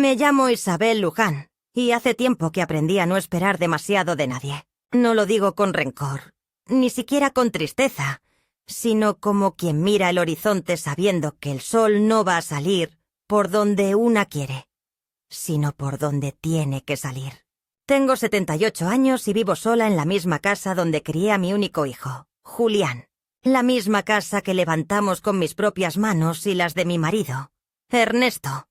Me llamo Isabel Luján, y hace tiempo que aprendí a no esperar demasiado de nadie. No lo digo con rencor, ni siquiera con tristeza, sino como quien mira el horizonte sabiendo que el sol no va a salir por donde una quiere, sino por donde tiene que salir. Tengo 78 años y vivo sola en la misma casa donde crié a mi único hijo, Julián. La misma casa que levantamos con mis propias manos y las de mi marido, Ernesto.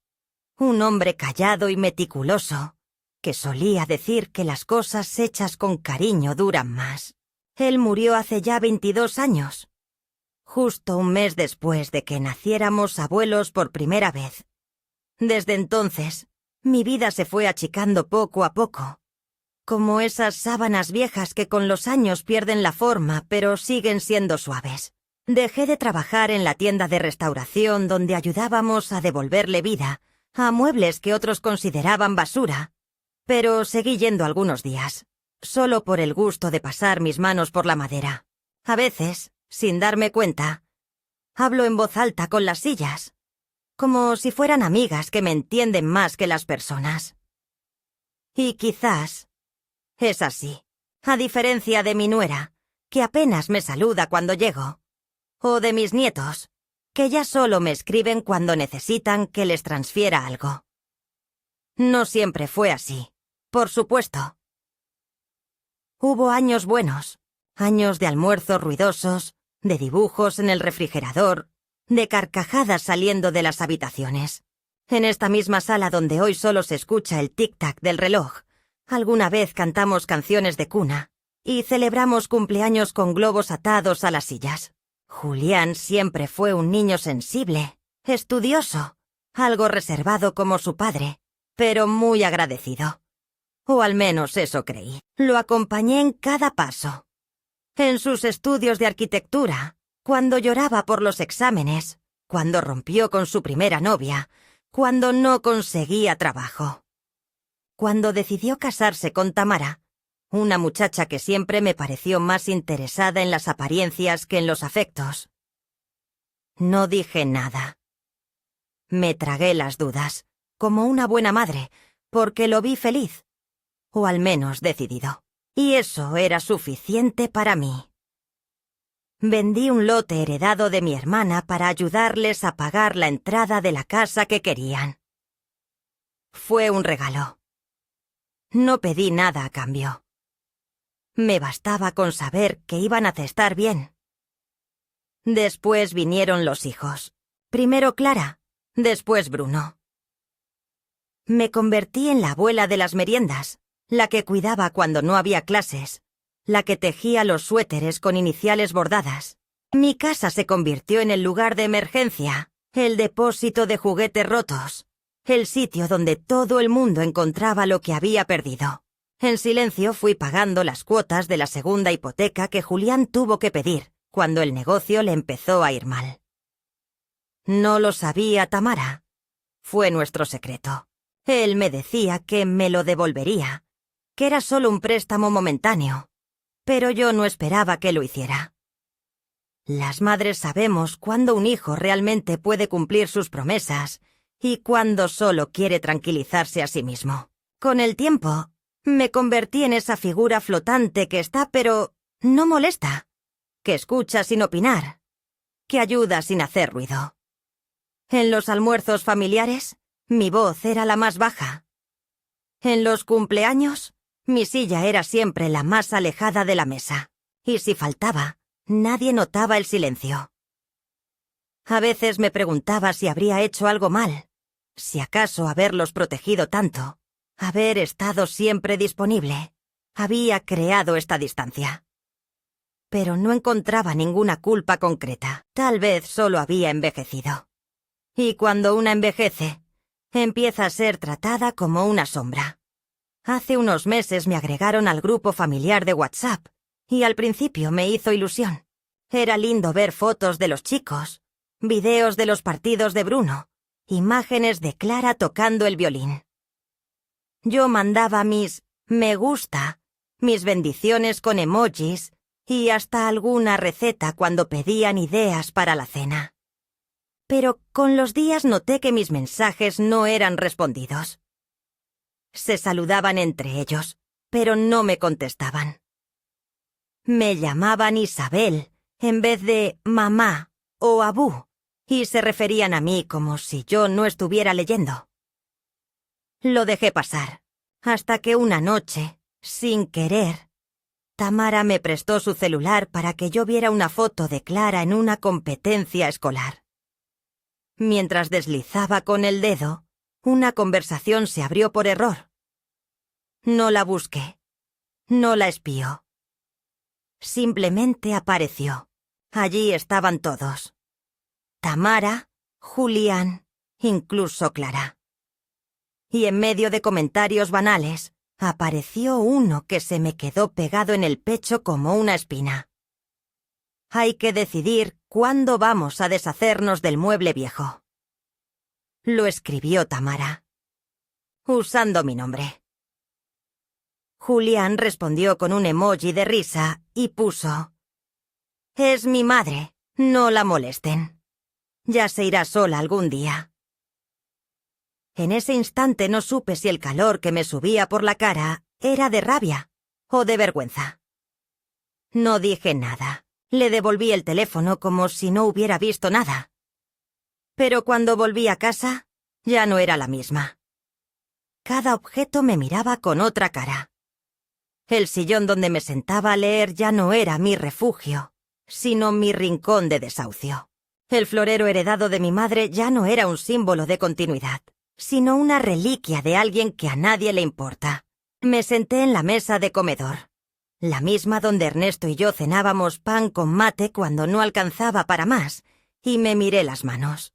Un hombre callado y meticuloso, que solía decir que las cosas hechas con cariño duran más. Él murió hace ya 22 años, justo un mes después de que naciéramos abuelos por primera vez. Desde entonces, mi vida se fue achicando poco a poco, como esas sábanas viejas que con los años pierden la forma pero siguen siendo suaves. Dejé de trabajar en la tienda de restauración donde ayudábamos a devolverle vida a muebles que otros consideraban basura, pero seguí yendo algunos días, solo por el gusto de pasar mis manos por la madera. A veces, sin darme cuenta, hablo en voz alta con las sillas, como si fueran amigas que me entienden más que las personas. Y quizás es así, a diferencia de mi nuera, que apenas me saluda cuando llego, o de mis nietos, que ya solo me escriben cuando necesitan que les transfiera algo. No siempre fue así, por supuesto. Hubo años buenos, años de almuerzos ruidosos, de dibujos en el refrigerador, de carcajadas saliendo de las habitaciones. En esta misma sala donde hoy solo se escucha el tic-tac del reloj, alguna vez cantamos canciones de cuna y celebramos cumpleaños con globos atados a las sillas. Julián siempre fue un niño sensible, estudioso, algo reservado como su padre, pero muy agradecido. O al menos eso creí. Lo acompañé en cada paso. En sus estudios de arquitectura, cuando lloraba por los exámenes, cuando rompió con su primera novia, cuando no conseguía trabajo. Cuando decidió casarse con Tamara, una muchacha que siempre me pareció más interesada en las apariencias que en los afectos. No dije nada. Me tragué las dudas, como una buena madre, porque lo vi feliz, o al menos decidido. Y eso era suficiente para mí. Vendí un lote heredado de mi hermana para ayudarles a pagar la entrada de la casa que querían. Fue un regalo. No pedí nada a cambio. Me bastaba con saber que iban a estar bien. Después vinieron los hijos. Primero Clara, después Bruno. Me convertí en la abuela de las meriendas, la que cuidaba cuando no había clases, la que tejía los suéteres con iniciales bordadas. Mi casa se convirtió en el lugar de emergencia, el depósito de juguetes rotos, el sitio donde todo el mundo encontraba lo que había perdido. En silencio fui pagando las cuotas de la segunda hipoteca que Julián tuvo que pedir cuando el negocio le empezó a ir mal. No lo sabía Tamara. Fue nuestro secreto. Él me decía que me lo devolvería, que era solo un préstamo momentáneo, pero yo no esperaba que lo hiciera. Las madres sabemos cuándo un hijo realmente puede cumplir sus promesas y cuándo solo quiere tranquilizarse a sí mismo. Con el tiempo, me convertí en esa figura flotante que está pero no molesta, que escucha sin opinar, que ayuda sin hacer ruido. En los almuerzos familiares, mi voz era la más baja. En los cumpleaños, mi silla era siempre la más alejada de la mesa, y si faltaba, nadie notaba el silencio. A veces me preguntaba si habría hecho algo mal, si acaso haberlos protegido tanto, haber estado siempre disponible, había creado esta distancia. Pero no encontraba ninguna culpa concreta, tal vez solo había envejecido. Y cuando una envejece, empieza a ser tratada como una sombra. Hace unos meses me agregaron al grupo familiar de WhatsApp, y al principio me hizo ilusión. Era lindo ver fotos de los chicos, videos de los partidos de Bruno, imágenes de Clara tocando el violín. Yo mandaba mis me gusta, mis bendiciones con emojis y hasta alguna receta cuando pedían ideas para la cena. Pero con los días noté que mis mensajes no eran respondidos. Se saludaban entre ellos, pero no me contestaban. Me llamaban Isabel en vez de mamá o abú, y se referían a mí como si yo no estuviera leyendo. Lo dejé pasar, hasta que una noche, sin querer, Tamara me prestó su celular para que yo viera una foto de Clara en una competencia escolar. Mientras deslizaba con el dedo, una conversación se abrió por error. No la busqué, no la espió. Simplemente apareció. Allí estaban todos. Tamara, Julián, incluso Clara. Y en medio de comentarios banales, apareció uno que se me quedó pegado en el pecho como una espina. Hay que decidir cuándo vamos a deshacernos del mueble viejo. Lo escribió Tamara, usando mi nombre. Julián respondió con un emoji de risa y puso: «Es mi madre, no la molesten. Ya se irá sola algún día». En ese instante no supe si el calor que me subía por la cara era de rabia o de vergüenza. No dije nada. Le devolví el teléfono como si no hubiera visto nada. Pero cuando volví a casa, ya no era la misma. Cada objeto me miraba con otra cara. El sillón donde me sentaba a leer ya no era mi refugio, sino mi rincón de desahucio. El florero heredado de mi madre ya no era un símbolo de continuidad, sino una reliquia de alguien que a nadie le importa. Me senté en la mesa de comedor, la misma donde Ernesto y yo cenábamos pan con mate cuando no alcanzaba para más, y me miré las manos.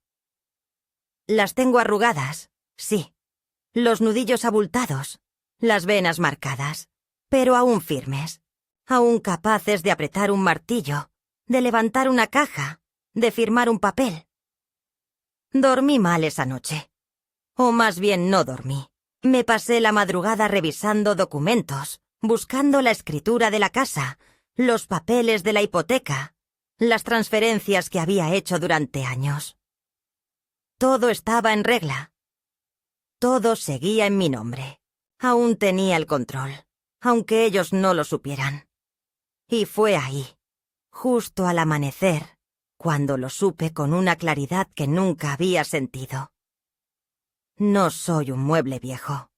Las tengo arrugadas, sí, los nudillos abultados, las venas marcadas, pero aún firmes, aún capaces de apretar un martillo, de levantar una caja, de firmar un papel. Dormí mal esa noche. O más bien no dormí. Me pasé la madrugada revisando documentos, buscando la escritura de la casa, los papeles de la hipoteca, las transferencias que había hecho durante años. Todo estaba en regla. Todo seguía en mi nombre. Aún tenía el control, aunque ellos no lo supieran. Y fue ahí, justo al amanecer, cuando lo supe con una claridad que nunca había sentido. No soy un mueble viejo.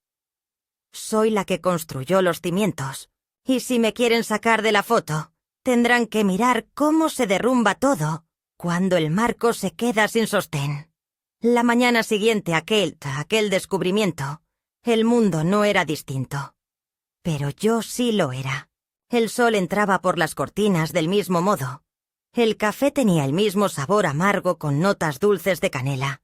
Soy la que construyó los cimientos, y si me quieren sacar de la foto, tendrán que mirar cómo se derrumba todo cuando el marco se queda sin sostén. La mañana siguiente a aquel descubrimiento, el mundo no era distinto. Pero yo sí lo era. El sol entraba por las cortinas del mismo modo. El café tenía el mismo sabor amargo con notas dulces de canela.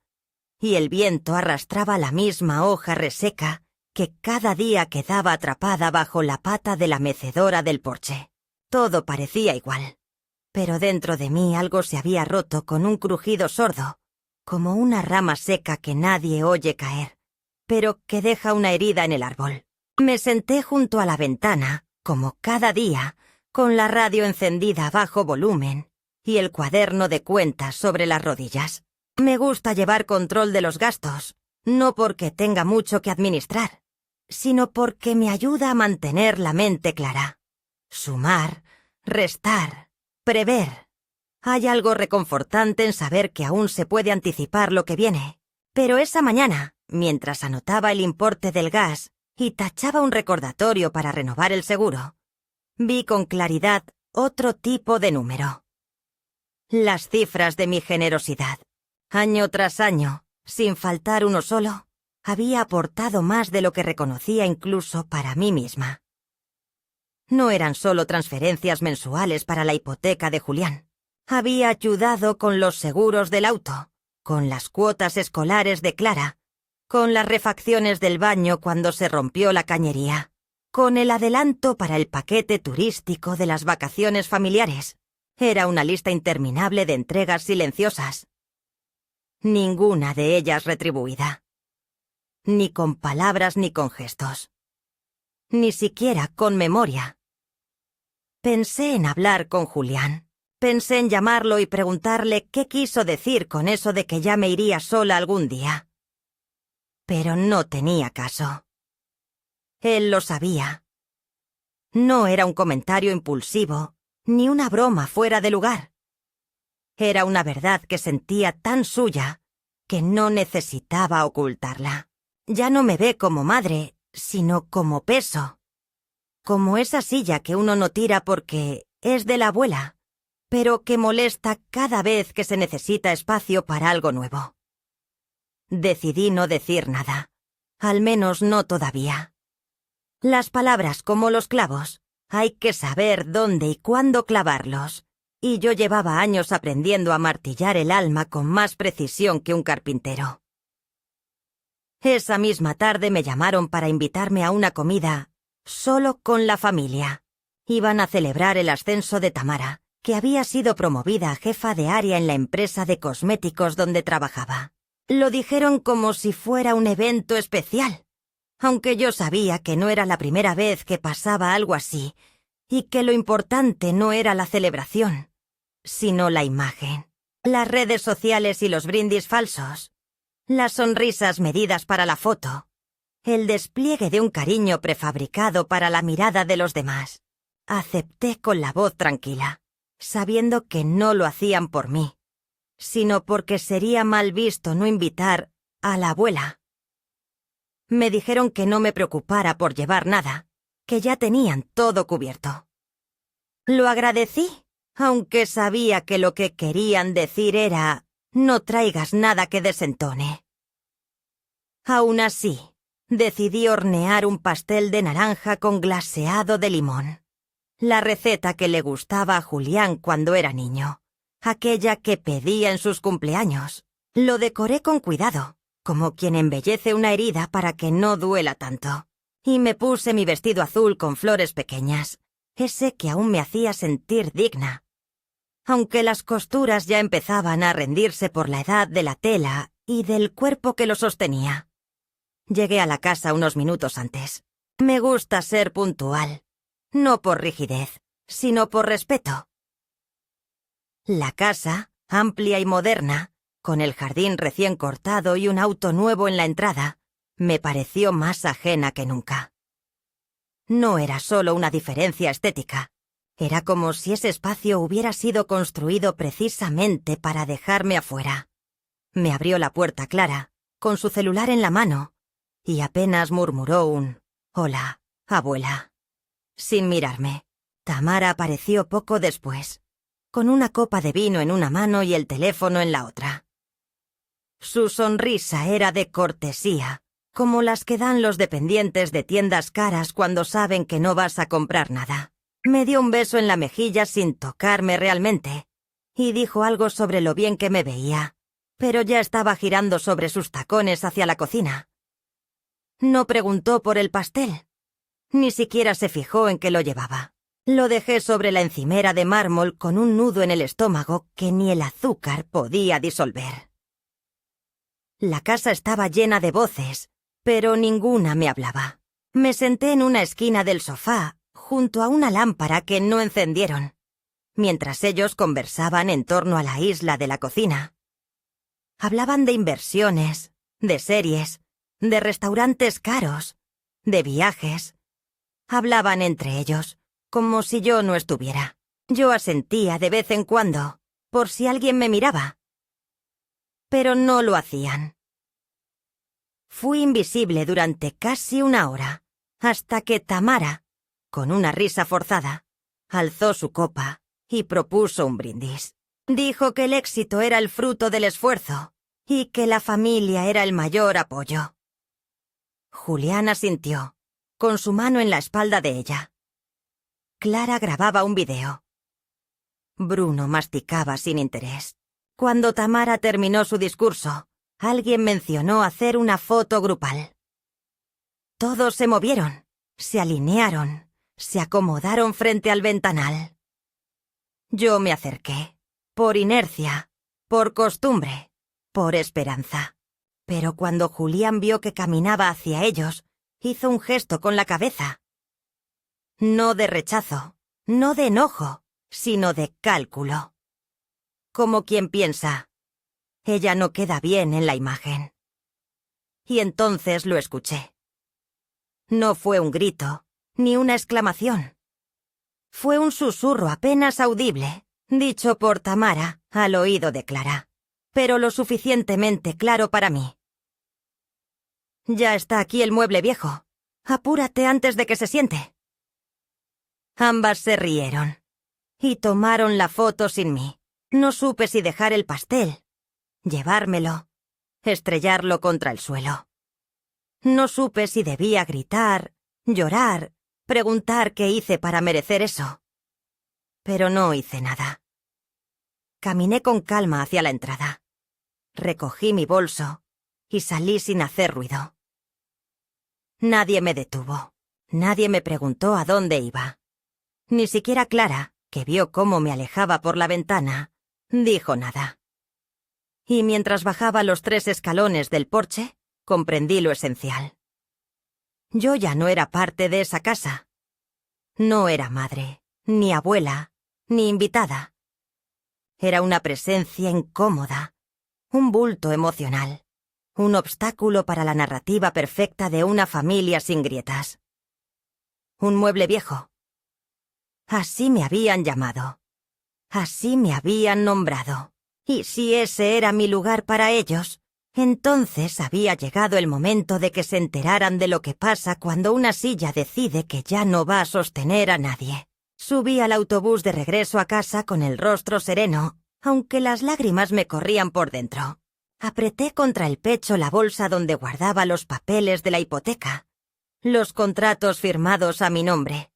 Y el viento arrastraba la misma hoja reseca que cada día quedaba atrapada bajo la pata de la mecedora del porche. Todo parecía igual. Pero dentro de mí algo se había roto con un crujido sordo, como una rama seca que nadie oye caer, pero que deja una herida en el árbol. Me senté junto a la ventana, como cada día, con la radio encendida a bajo volumen y el cuaderno de cuentas sobre las rodillas. Me gusta llevar control de los gastos, no porque tenga mucho que administrar, sino porque me ayuda a mantener la mente clara. Sumar, restar, prever. Hay algo reconfortante en saber que aún se puede anticipar lo que viene. Pero esa mañana, mientras anotaba el importe del gas y tachaba un recordatorio para renovar el seguro, vi con claridad otro tipo de número. Las cifras de mi generosidad. Año tras año, sin faltar uno solo, había aportado más de lo que reconocía incluso para mí misma. No eran solo transferencias mensuales para la hipoteca de Julián. Había ayudado con los seguros del auto, con las cuotas escolares de Clara, con las refacciones del baño cuando se rompió la cañería, con el adelanto para el paquete turístico de las vacaciones familiares. Era una lista interminable de entregas silenciosas. Ninguna de ellas retribuida. Ni con palabras ni con gestos. Ni siquiera con memoria. Pensé en hablar con Julián, Pensé en llamarlo y preguntarle qué quiso decir con eso de que ya me iría sola algún día. Pero no tenía caso. Él lo sabía. No era un comentario impulsivo, ni una broma fuera de lugar. Era una verdad que sentía tan suya que no necesitaba ocultarla. Ya no me ve como madre, sino como peso. Como esa silla que uno no tira porque es de la abuela, pero que molesta cada vez que se necesita espacio para algo nuevo. Decidí no decir nada, al menos no todavía. Las palabras, como los clavos, hay que saber dónde y cuándo clavarlos, y yo llevaba años aprendiendo a martillar el alma con más precisión que un carpintero. Esa misma tarde me llamaron para invitarme a una comida, solo con la familia. Iban a celebrar el ascenso de Tamara, que había sido promovida a jefa de área en la empresa de cosméticos donde trabajaba. Lo dijeron como si fuera un evento especial, aunque yo sabía que no era la primera vez que pasaba algo así, y que lo importante no era la celebración, sino la imagen. Las redes sociales y los brindis falsos, las sonrisas medidas para la foto, el despliegue de un cariño prefabricado para la mirada de los demás. Acepté con la voz tranquila, sabiendo que no lo hacían por mí, sino porque sería mal visto no invitar a la abuela. Me dijeron que no me preocupara por llevar nada, que ya tenían todo cubierto. Lo agradecí, aunque sabía que lo que querían decir era: no traigas nada que desentone. Aún así, decidí hornear un pastel de naranja con glaseado de limón. La receta que le gustaba a Julián cuando era niño, aquella que pedía en sus cumpleaños. Lo decoré con cuidado, como quien embellece una herida para que no duela tanto. Y me puse mi vestido azul con flores pequeñas, ese que aún me hacía sentir digna. Aunque las costuras ya empezaban a rendirse por la edad de la tela y del cuerpo que lo sostenía. Llegué a la casa unos minutos antes. Me gusta ser puntual. No por rigidez, sino por respeto. La casa, amplia y moderna, con el jardín recién cortado y un auto nuevo en la entrada, me pareció más ajena que nunca. No era solo una diferencia estética. Era como si ese espacio hubiera sido construido precisamente para dejarme afuera. Me abrió la puerta Clara, con su celular en la mano, y apenas murmuró un «Hola, abuela». Sin mirarme, Tamara apareció poco después, con una copa de vino en una mano y el teléfono en la otra. Su sonrisa era de cortesía, como las que dan los dependientes de tiendas caras cuando saben que no vas a comprar nada. Me dio un beso en la mejilla sin tocarme realmente, y dijo algo sobre lo bien que me veía, pero ya estaba girando sobre sus tacones hacia la cocina. No preguntó por el pastel. Ni siquiera se fijó en que lo llevaba. Lo dejé sobre la encimera de mármol con un nudo en el estómago que ni el azúcar podía disolver. La casa estaba llena de voces, pero ninguna me hablaba. Me senté en una esquina del sofá, junto a una lámpara que no encendieron, mientras ellos conversaban en torno a la isla de la cocina. Hablaban de inversiones, de series, de restaurantes caros, de viajes. Hablaban entre ellos, como si yo no estuviera. Yo asentía de vez en cuando, por si alguien me miraba. Pero no lo hacían. Fui invisible durante casi una hora, hasta que Tamara, con una risa forzada, alzó su copa y propuso un brindis. Dijo que el éxito era el fruto del esfuerzo y que la familia era el mayor apoyo. Julián asintió, con su mano en la espalda de ella. Clara grababa un video. Bruno masticaba sin interés. Cuando Tamara terminó su discurso, alguien mencionó hacer una foto grupal. Todos se movieron, se alinearon, se acomodaron frente al ventanal. Yo me acerqué, por inercia, por costumbre, por esperanza. Pero cuando Julián vio que caminaba hacia ellos, hizo un gesto con la cabeza. No de rechazo, no de enojo, sino de cálculo. como quien piensa, ella no queda bien en la imagen. Y entonces lo escuché. No fue un grito, ni una exclamación. Fue un susurro apenas audible, dicho por Tamara al oído de Clara, pero lo suficientemente claro para mí. «Ya está aquí el mueble viejo. Apúrate antes de que se siente». Ambas se rieron y tomaron la foto sin mí. No supe si dejar el pastel, llevármelo, estrellarlo contra el suelo. No supe si debía gritar, llorar, preguntar qué hice para merecer eso. Pero no hice nada. Caminé con calma hacia la entrada. Recogí mi bolso y salí sin hacer ruido. Nadie me detuvo. Nadie me preguntó a dónde iba. Ni siquiera Clara, que vio cómo me alejaba por la ventana, dijo nada. Y mientras bajaba los 3 escalones del porche, comprendí lo esencial. Yo ya no era parte de esa casa. No era madre, ni abuela, ni invitada. Era una presencia incómoda, un bulto emocional, un obstáculo para la narrativa perfecta de una familia sin grietas. Un mueble viejo. Así me habían llamado. Así me habían nombrado. Y si ese era mi lugar para ellos, entonces había llegado el momento de que se enteraran de lo que pasa cuando una silla decide que ya no va a sostener a nadie. Subí al autobús de regreso a casa con el rostro sereno, aunque las lágrimas me corrían por dentro. Apreté contra el pecho la bolsa donde guardaba los papeles de la hipoteca, los contratos firmados a mi nombre,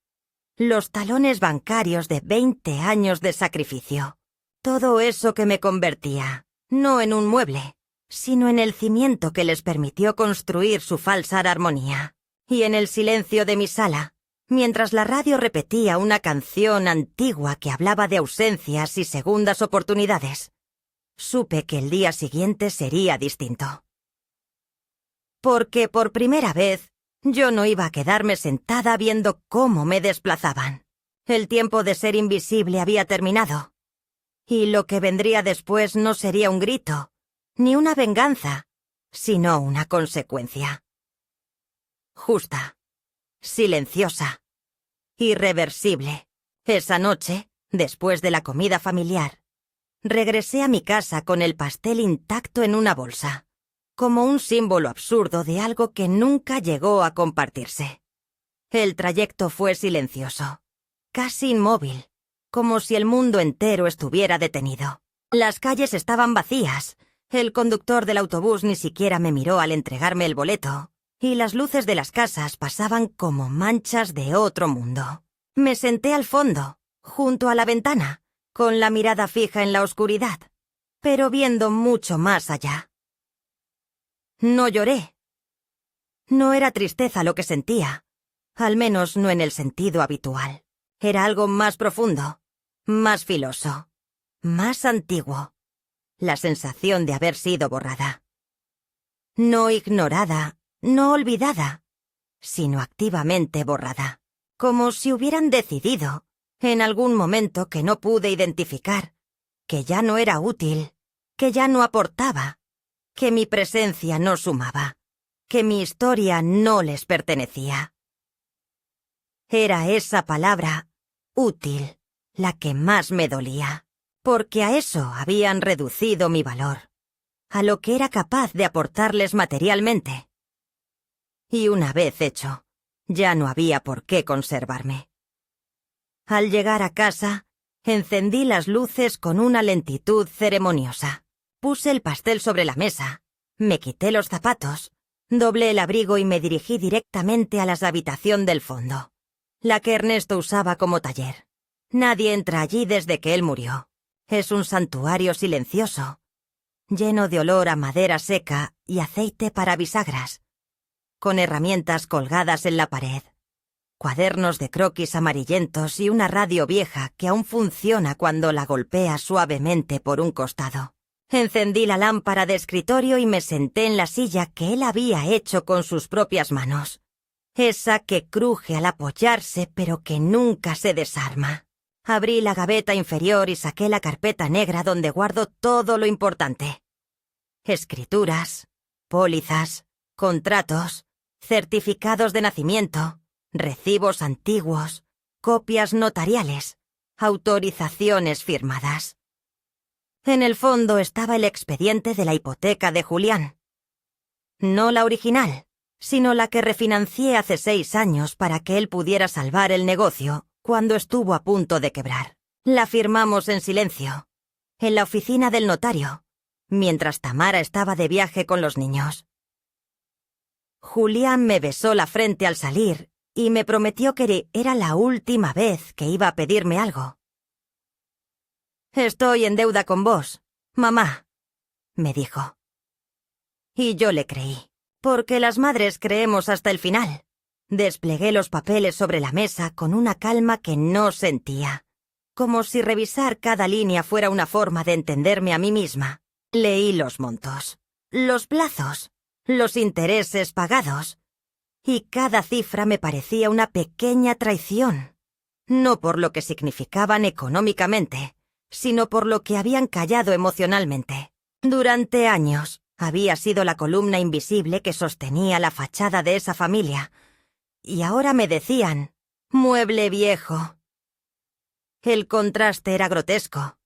los talones bancarios de 20 años de sacrificio. Todo eso que me convertía, no en un mueble, sino en el cimiento que les permitió construir su falsa armonía. Y en el silencio de mi sala, mientras la radio repetía una canción antigua que hablaba de ausencias y segundas oportunidades, supe que el día siguiente sería distinto. Porque por primera vez, yo no iba a quedarme sentada viendo cómo me desplazaban. El tiempo de ser invisible había terminado. Y lo que vendría después no sería un grito, ni una venganza, sino una consecuencia. Justa, silenciosa, irreversible. Esa noche, después de la comida familiar, regresé a mi casa con el pastel intacto en una bolsa, como un símbolo absurdo de algo que nunca llegó a compartirse. El trayecto fue silencioso, casi inmóvil, como si el mundo entero estuviera detenido. Las calles estaban vacías, el conductor del autobús ni siquiera me miró al entregarme el boleto, y las luces de las casas pasaban como manchas de otro mundo. Me senté al fondo, junto a la ventana, con la mirada fija en la oscuridad, pero viendo mucho más allá. No lloré. No era tristeza lo que sentía, al menos no en el sentido habitual. Era algo más profundo, más filoso, más antiguo. La sensación de haber sido borrada. No ignorada, no olvidada, sino activamente borrada. Como si hubieran decidido, en algún momento que no pude identificar, que ya no era útil, que ya no aportaba, que mi presencia no sumaba, que mi historia no les pertenecía. Era esa palabra, útil, la que más me dolía, porque a eso habían reducido mi valor, a lo que era capaz de aportarles materialmente. Y una vez hecho, ya no había por qué conservarme. Al llegar a casa, encendí las luces con una lentitud ceremoniosa. Puse el pastel sobre la mesa, me quité los zapatos, doblé el abrigo y me dirigí directamente a la habitación del fondo, la que Ernesto usaba como taller. Nadie entra allí desde que él murió. Es un santuario silencioso, lleno de olor a madera seca y aceite para bisagras, con herramientas colgadas en la pared, cuadernos de croquis amarillentos y una radio vieja que aún funciona cuando la golpea suavemente por un costado. Encendí la lámpara de escritorio y me senté en la silla que él había hecho con sus propias manos, esa que cruje al apoyarse pero que nunca se desarma. Abrí la gaveta inferior y saqué la carpeta negra donde guardo todo lo importante. Escrituras, pólizas, contratos, certificados de nacimiento, recibos antiguos, copias notariales, autorizaciones firmadas. En el fondo estaba el expediente de la hipoteca de Julián. No la original, sino la que refinancié hace 6 años para que él pudiera salvar el negocio cuando estuvo a punto de quebrar. La firmamos en silencio, en la oficina del notario, mientras Tamara estaba de viaje con los niños. Julián me besó la frente al salir y me prometió que era la última vez que iba a pedirme algo. «Estoy en deuda con vos, mamá», me dijo. Y yo le creí, porque las madres creemos hasta el final. Desplegué los papeles sobre la mesa con una calma que no sentía, como si revisar cada línea fuera una forma de entenderme a mí misma. Leí los montos, los plazos, los intereses pagados, y cada cifra me parecía una pequeña traición, no por lo que significaban económicamente, sino por lo que habían callado emocionalmente. Durante años había sido la columna invisible que sostenía la fachada de esa familia, y ahora me decían, mueble viejo. El contraste era grotesco.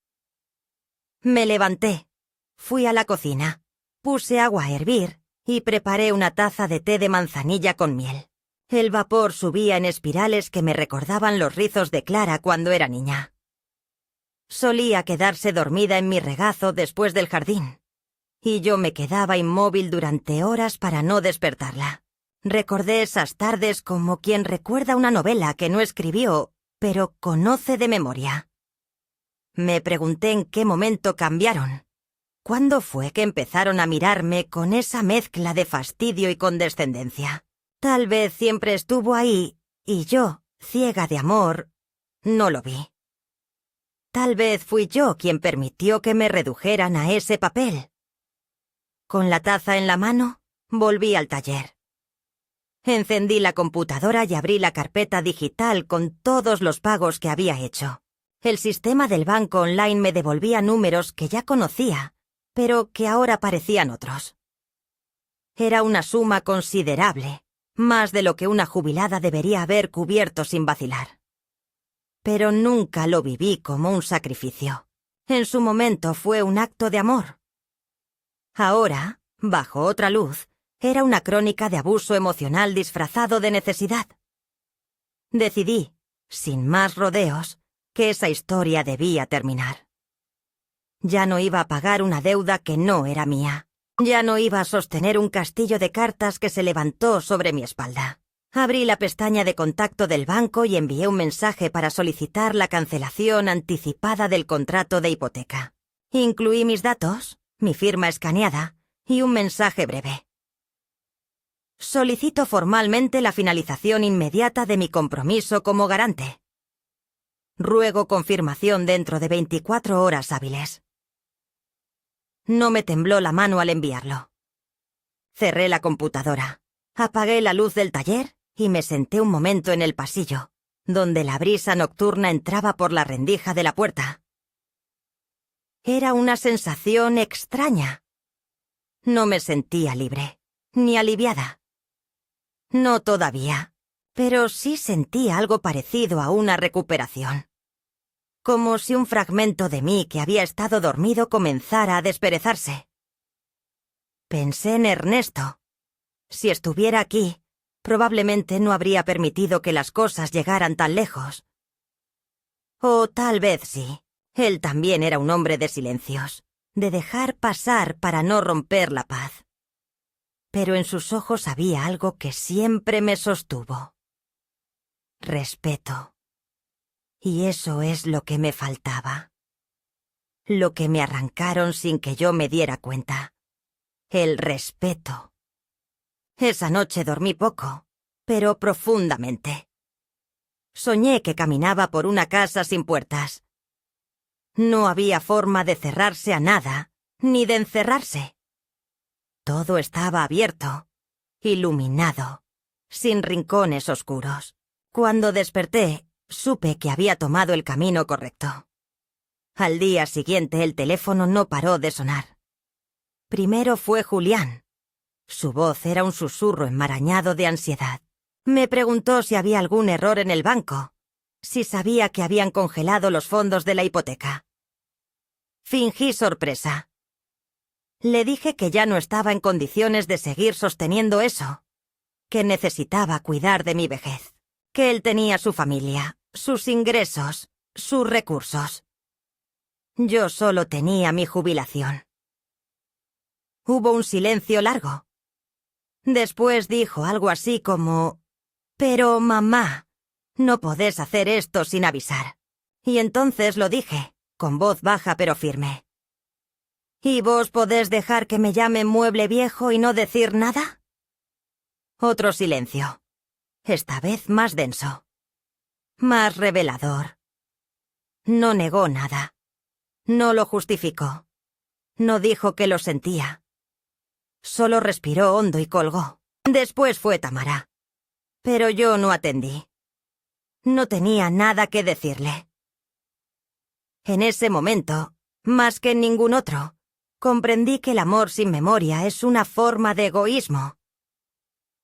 Me levanté, fui a la cocina, puse agua a hervir y preparé una taza de té de manzanilla con miel. El vapor subía en espirales que me recordaban los rizos de Clara cuando era niña. Solía quedarse dormida en mi regazo después del jardín, y yo me quedaba inmóvil durante horas para no despertarla. Recordé esas tardes como quien recuerda una novela que no escribió, pero conoce de memoria. Me pregunté en qué momento cambiaron. ¿Cuándo fue que empezaron a mirarme con esa mezcla de fastidio y condescendencia? Tal vez siempre estuvo ahí, y yo, ciega de amor, no lo vi. Tal vez fui yo quien permitió que me redujeran a ese papel. Con la taza en la mano, volví al taller. Encendí la computadora y abrí la carpeta digital con todos los pagos que había hecho. El sistema del banco online me devolvía números que ya conocía, pero que ahora parecían otros. Era una suma considerable, más de lo que una jubilada debería haber cubierto sin vacilar. Pero nunca lo viví como un sacrificio. En su momento fue un acto de amor. Ahora, bajo otra luz, era una crónica de abuso emocional disfrazado de necesidad. Decidí, sin más rodeos, que esa historia debía terminar. Ya no iba a pagar una deuda que no era mía. Ya no iba a sostener un castillo de cartas que se levantó sobre mi espalda. Abrí la pestaña de contacto del banco y envié un mensaje para solicitar la cancelación anticipada del contrato de hipoteca. Incluí mis datos, mi firma escaneada y un mensaje breve. Solicito formalmente la finalización inmediata de mi compromiso como garante. Ruego confirmación dentro de 24 horas hábiles. No me tembló la mano al enviarlo. Cerré la computadora, apagué la luz del taller y me senté un momento en el pasillo, donde la brisa nocturna entraba por la rendija de la puerta. Era una sensación extraña. No me sentía libre, ni aliviada. No todavía, pero sí sentía algo parecido a una recuperación. Como si un fragmento de mí que había estado dormido comenzara a desperezarse. Pensé en Ernesto. Si estuviera aquí, probablemente no habría permitido que las cosas llegaran tan lejos. O tal vez sí. Él también era un hombre de silencios, de dejar pasar para no romper la paz. Pero en sus ojos había algo que siempre me sostuvo. Respeto. Y eso es lo que me faltaba. Lo que me arrancaron sin que yo me diera cuenta. El respeto. Esa noche dormí poco, pero profundamente. Soñé que caminaba por una casa sin puertas. No había forma de cerrarse a nada, ni de encerrarse. Todo estaba abierto, iluminado, sin rincones oscuros. Cuando desperté, supe que había tomado el camino correcto. Al día siguiente el teléfono no paró de sonar. Primero fue Julián. Su voz era un susurro enmarañado de ansiedad. Me preguntó si había algún error en el banco, si sabía que habían congelado los fondos de la hipoteca. Fingí sorpresa. Le dije que ya no estaba en condiciones de seguir sosteniendo eso, que necesitaba cuidar de mi vejez, que él tenía su familia, sus ingresos, sus recursos. Yo solo tenía mi jubilación. Hubo un silencio largo. Después dijo algo así como: «Pero, mamá, no podés hacer esto sin avisar». Y entonces lo dije, con voz baja pero firme: «¿Y vos podés dejar que me llame mueble viejo y no decir nada?». Otro silencio. Esta vez más denso. Más revelador. No negó nada. No lo justificó. No dijo que lo sentía. Solo respiró hondo y colgó. Después fue Tamara. Pero yo no atendí. No tenía nada que decirle. En ese momento, más que en ningún otro, comprendí que el amor sin memoria es una forma de egoísmo.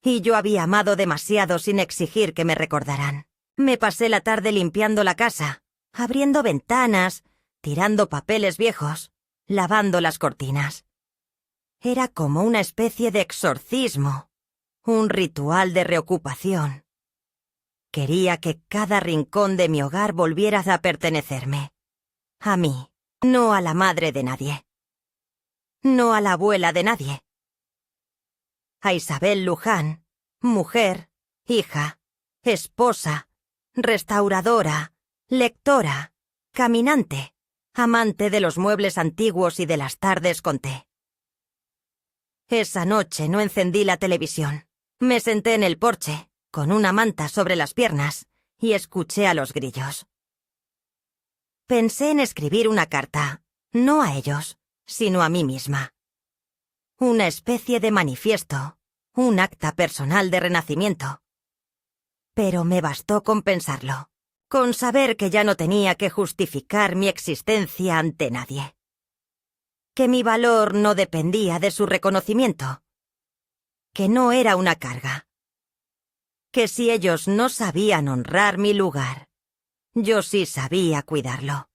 Y yo había amado demasiado sin exigir que me recordaran. Me pasé la tarde limpiando la casa, abriendo ventanas, tirando papeles viejos, lavando las cortinas. Era como una especie de exorcismo, un ritual de reocupación. Quería que cada rincón de mi hogar volviera a pertenecerme. A mí, no a la madre de nadie. No a la abuela de nadie. A Isabel Luján, mujer, hija, esposa, restauradora, lectora, caminante, amante de los muebles antiguos y de las tardes con té. Esa noche no encendí la televisión. Me senté en el porche, con una manta sobre las piernas, y escuché a los grillos. Pensé en escribir una carta, no a ellos, sino a mí misma. Una especie de manifiesto, un acta personal de renacimiento. Pero me bastó con pensarlo, con saber que ya no tenía que justificar mi existencia ante nadie. Que mi valor no dependía de su reconocimiento. Que no era una carga. Que si ellos no sabían honrar mi lugar, yo sí sabía cuidarlo.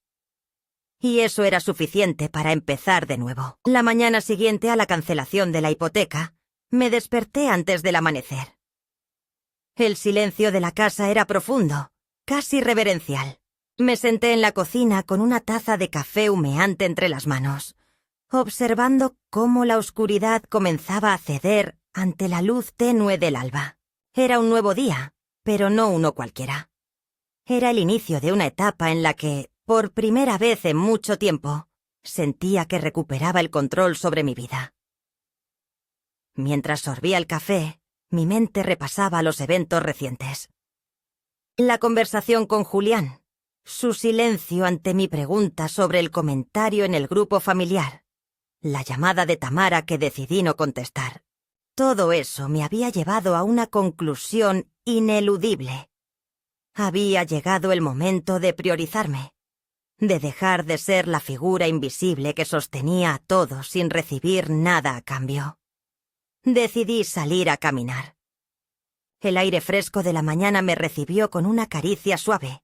Y eso era suficiente para empezar de nuevo. La mañana siguiente a la cancelación de la hipoteca, me desperté antes del amanecer. El silencio de la casa era profundo, casi reverencial. Me senté en la cocina con una taza de café humeante entre las manos, observando cómo la oscuridad comenzaba a ceder ante la luz tenue del alba. Era un nuevo día, pero no uno cualquiera. Era el inicio de una etapa en la que, por primera vez en mucho tiempo, sentía que recuperaba el control sobre mi vida. Mientras sorbía el café, mi mente repasaba los eventos recientes. La conversación con Julián, su silencio ante mi pregunta sobre el comentario en el grupo familiar, la llamada de Tamara que decidí no contestar. Todo eso me había llevado a una conclusión ineludible. Había llegado el momento de priorizarme, de dejar de ser la figura invisible que sostenía a todos sin recibir nada a cambio. Decidí salir a caminar. El aire fresco de la mañana me recibió con una caricia suave,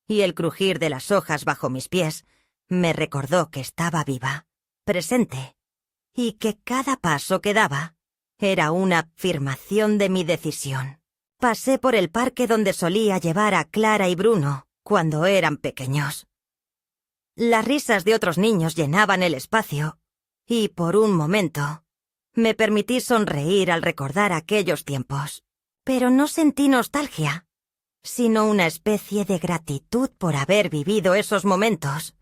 y el crujir de las hojas bajo mis pies me recordó que estaba viva, presente, y que cada paso que daba era una afirmación de mi decisión. Pasé por el parque donde solía llevar a Clara y Bruno cuando eran pequeños. Las risas de otros niños llenaban el espacio, y por un momento me permití sonreír al recordar aquellos tiempos. Pero no sentí nostalgia, sino una especie de gratitud por haber vivido esos momentos,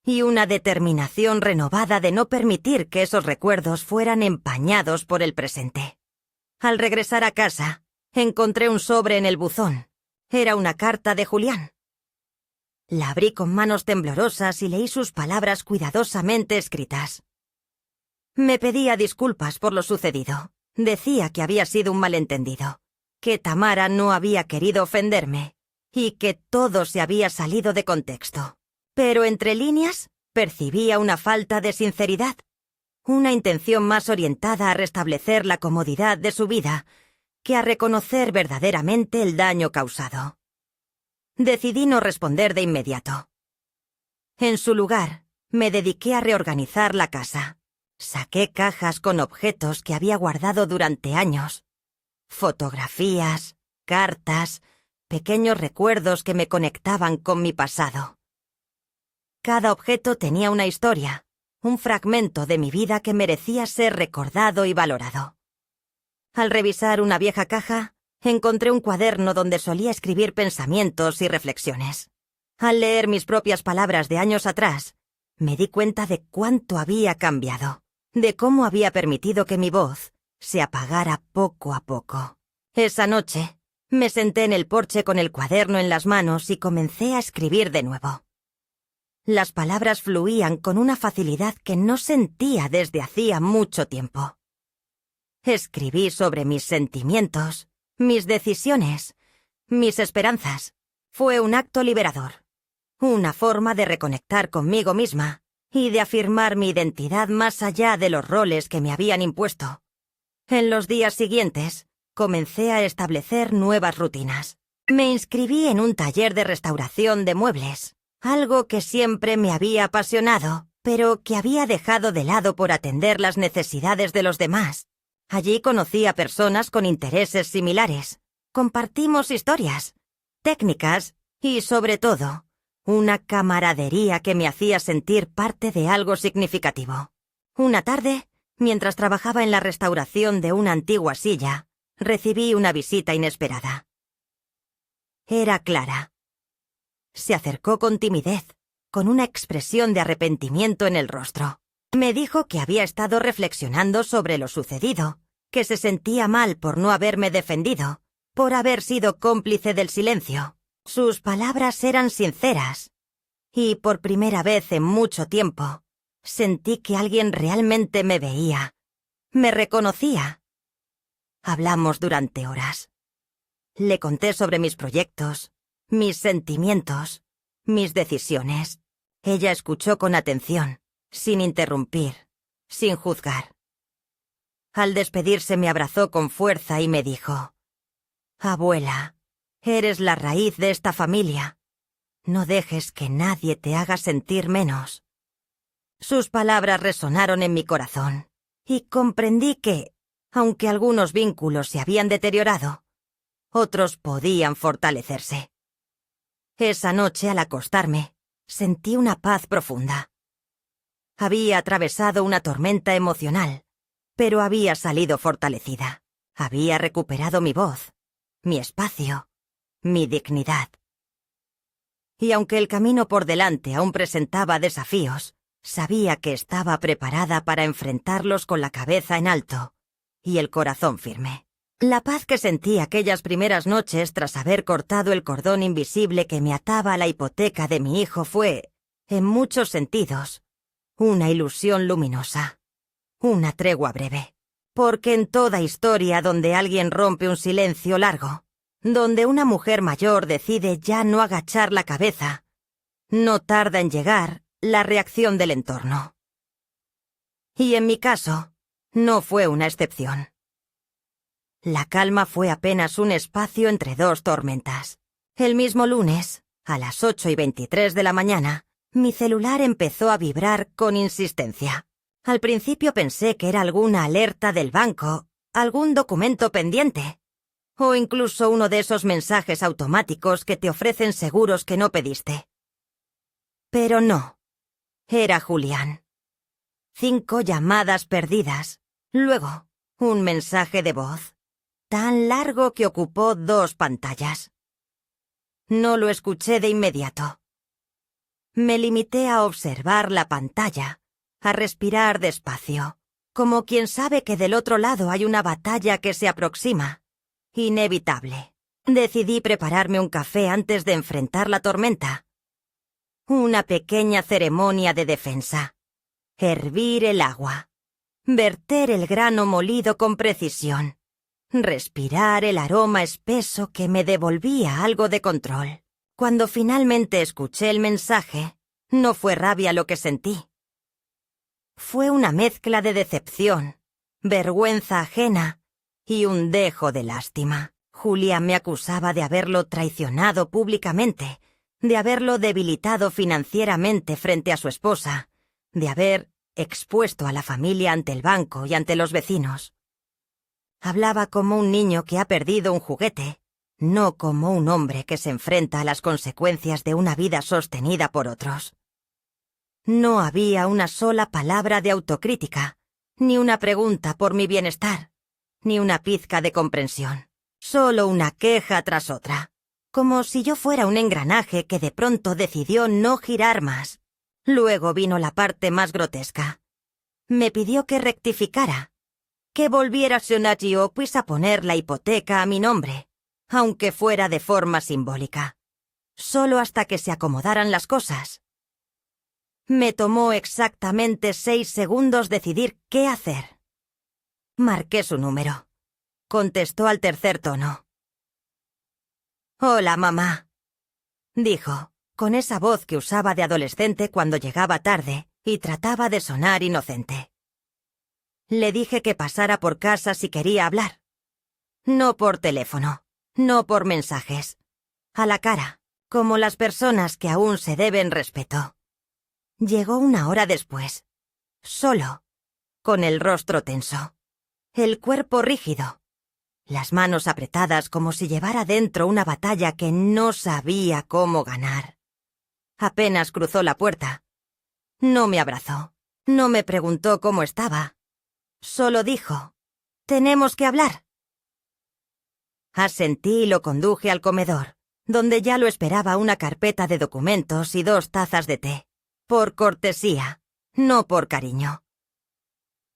y una determinación renovada de no permitir que esos recuerdos fueran empañados por el presente. Al regresar a casa, encontré un sobre en el buzón. Era una carta de Julián. La abrí con manos temblorosas y leí sus palabras cuidadosamente escritas. Me pedía disculpas por lo sucedido. Decía que había sido un malentendido, que Tamara no había querido ofenderme, y que todo se había salido de contexto. Pero entre líneas percibía una falta de sinceridad, una intención más orientada a restablecer la comodidad de su vida que a reconocer verdaderamente el daño causado. Decidí no responder de inmediato. En su lugar, me dediqué a reorganizar la casa. Saqué cajas con objetos que había guardado durante años. Fotografías, cartas, pequeños recuerdos que me conectaban con mi pasado. Cada objeto tenía una historia, un fragmento de mi vida que merecía ser recordado y valorado. Al revisar una vieja caja, encontré un cuaderno donde solía escribir pensamientos y reflexiones. Al leer mis propias palabras de años atrás, me di cuenta de cuánto había cambiado, de cómo había permitido que mi voz se apagara poco a poco. Esa noche, me senté en el porche con el cuaderno en las manos y comencé a escribir de nuevo. Las palabras fluían con una facilidad que no sentía desde hacía mucho tiempo. Escribí sobre mis sentimientos, mis decisiones, mis esperanzas. Fue un acto liberador, una forma de reconectar conmigo misma y de afirmar mi identidad más allá de los roles que me habían impuesto. En los días siguientes, comencé a establecer nuevas rutinas. Me inscribí en un taller de restauración de muebles, algo que siempre me había apasionado, pero que había dejado de lado por atender las necesidades de los demás. Allí conocí a personas con intereses similares. Compartimos historias, técnicas y, sobre todo, una camaradería que me hacía sentir parte de algo significativo. Una tarde, mientras trabajaba en la restauración de una antigua silla, recibí una visita inesperada. Era Clara. Se acercó con timidez, con una expresión de arrepentimiento en el rostro. Me dijo que había estado reflexionando sobre lo sucedido, que se sentía mal por no haberme defendido, por haber sido cómplice del silencio. Sus palabras eran sinceras, y por primera vez en mucho tiempo, sentí que alguien realmente me veía, me reconocía. Hablamos durante horas. Le conté sobre mis proyectos, mis sentimientos, mis decisiones. Ella escuchó con atención, sin interrumpir, sin juzgar. Al despedirse me abrazó con fuerza y me dijo: «Abuela, eres la raíz de esta familia. No dejes que nadie te haga sentir menos». Sus palabras resonaron en mi corazón, y comprendí que, aunque algunos vínculos se habían deteriorado, otros podían fortalecerse. Esa noche, al acostarme, sentí una paz profunda. Había atravesado una tormenta emocional, pero había salido fortalecida. Había recuperado mi voz, mi espacio, mi dignidad. Y aunque el camino por delante aún presentaba desafíos, sabía que estaba preparada para enfrentarlos con la cabeza en alto y el corazón firme. La paz que sentí aquellas primeras noches tras haber cortado el cordón invisible que me ataba a la hipoteca de mi hijo fue, en muchos sentidos, una ilusión luminosa, una tregua breve. Porque en toda historia donde alguien rompe un silencio largo, donde una mujer mayor decide ya no agachar la cabeza, no tarda en llegar la reacción del entorno. Y en mi caso, no fue una excepción. La calma fue apenas un espacio entre dos tormentas. El mismo lunes, a las 8:23 de la mañana, mi celular empezó a vibrar con insistencia. Al principio pensé que era alguna alerta del banco, algún documento pendiente, o incluso uno de esos mensajes automáticos que te ofrecen seguros que no pediste. Pero no, era Julián. 5 llamadas perdidas, luego un mensaje de voz, tan largo que ocupó 2 pantallas. No lo escuché de inmediato. Me limité a observar la pantalla, a respirar despacio, como quien sabe que del otro lado hay una batalla que se aproxima, inevitable. Decidí prepararme un café antes de enfrentar la tormenta. Una pequeña ceremonia de defensa. Hervir el agua. Verter el grano molido con precisión. Respirar el aroma espeso que me devolvía algo de control. Cuando finalmente escuché el mensaje, no fue rabia lo que sentí. Fue una mezcla de decepción, vergüenza ajena y un dejo de lástima. Julia me acusaba de haberlo traicionado públicamente, de haberlo debilitado financieramente frente a su esposa, de haber expuesto a la familia ante el banco y ante los vecinos. Hablaba como un niño que ha perdido un juguete, no como un hombre que se enfrenta a las consecuencias de una vida sostenida por otros. No había una sola palabra de autocrítica, ni una pregunta por mi bienestar, ni una pizca de comprensión. Solo una queja tras otra, como si yo fuera un engranaje que de pronto decidió no girar más. Luego vino la parte más grotesca. Me pidió que rectificara, que volviera pues a poner la hipoteca a mi nombre, aunque fuera de forma simbólica, solo hasta que se acomodaran las cosas. Me tomó exactamente 6 segundos decidir qué hacer. Marqué su número. Contestó al tercer tono. «Hola, mamá», dijo, con esa voz que usaba de adolescente cuando llegaba tarde y trataba de sonar inocente. Le dije que pasara por casa si quería hablar. No por teléfono, no por mensajes. A la cara, como las personas que aún se deben respeto. Llegó una hora después, solo, con el rostro tenso, el cuerpo rígido, las manos apretadas como si llevara dentro una batalla que no sabía cómo ganar. Apenas cruzó la puerta. No me abrazó, no me preguntó cómo estaba. Solo dijo, «Tenemos que hablar». Asentí y lo conduje al comedor, donde ya lo esperaba una carpeta de documentos y 2 tazas de té. Por cortesía, no por cariño.